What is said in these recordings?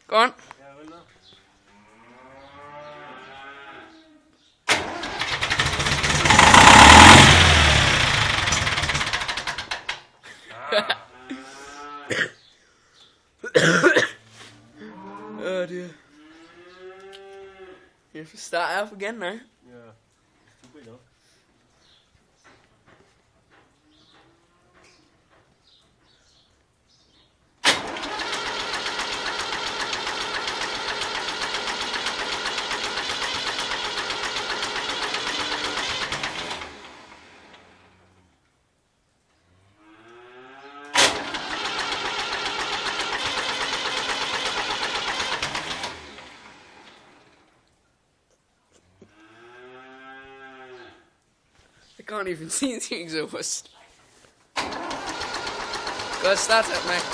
Go on. Yeah, I will now. Oh dear. You have to start off again now. Yeah, it's too big now. I can't even see the exhaust. Go start it, mate.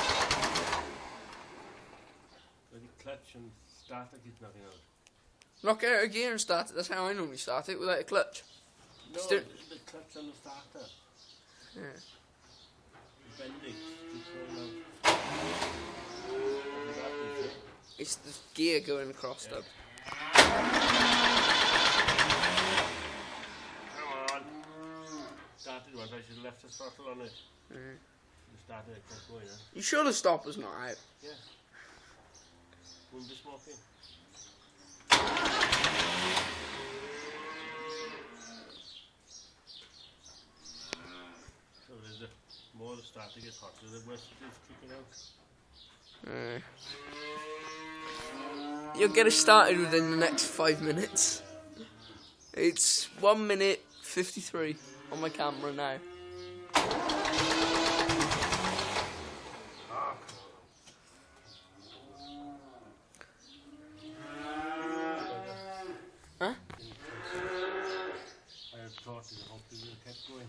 Let it clutch and start it, keep knocking out. Knock it out of gear and start it. That's how I normally start it, without a clutch. No, Still- the clutch on the starter. Yeah. Bendy. Keep going out. Look at that, is it? It's the gear going across, though. Come on. Started once, I should have left the throttle on it. Yeah. You started it, kept going, huh? You sure the stopper's not out? Yeah. Wouldn't be smoking. So there's the more the starter gets hotter, the worse it is kicking out. You'll get it started within the next 5 minutes. It's 1 minute 53 on my camera now. Huh? I had thought it would have kept going.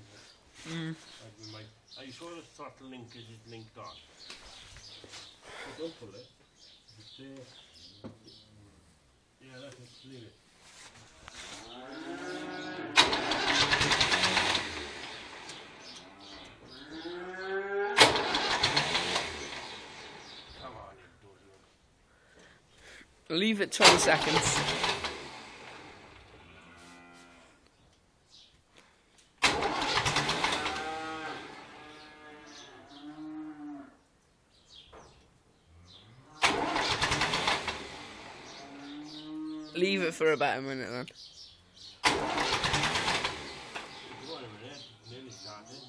Are you sure the throttle linkage is linked on? Don't pull it. It's there. Yeah, that's it. Leave it. Come on, you do it. Leave it 20 seconds. Leave it for about a minute then. Come on a minute. Nearly started.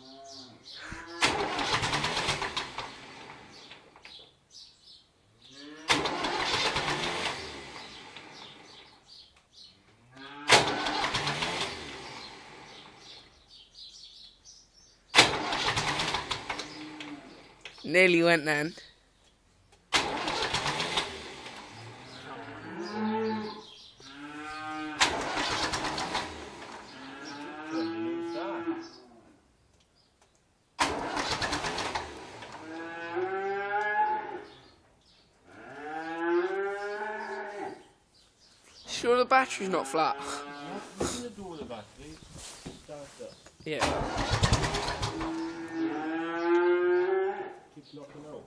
Nearly went then. Sure the battery's not flat? What can you do with the battery? Start up. Yeah. Keep knocking out.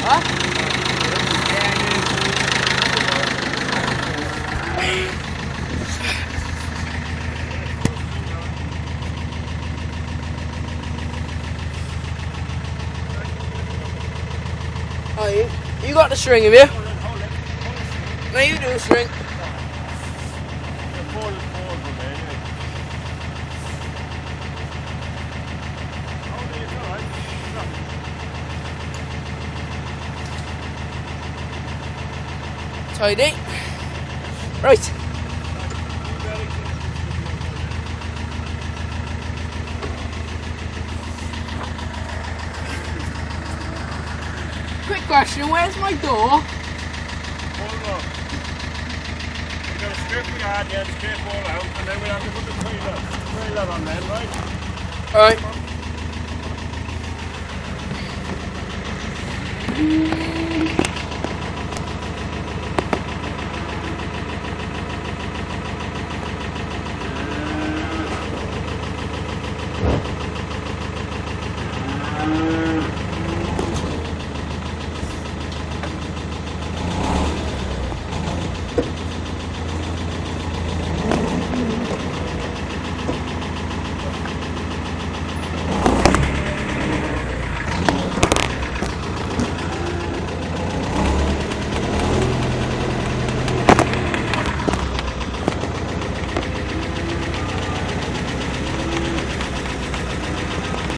Huh? Oh, you got the string, have you? No, you do the string. Tidy. Right. Quick question, where's my door? Hold on. We're going to strip the yard, yeah, strip all out, and then we'll have to put the trailer on then, right? Alright.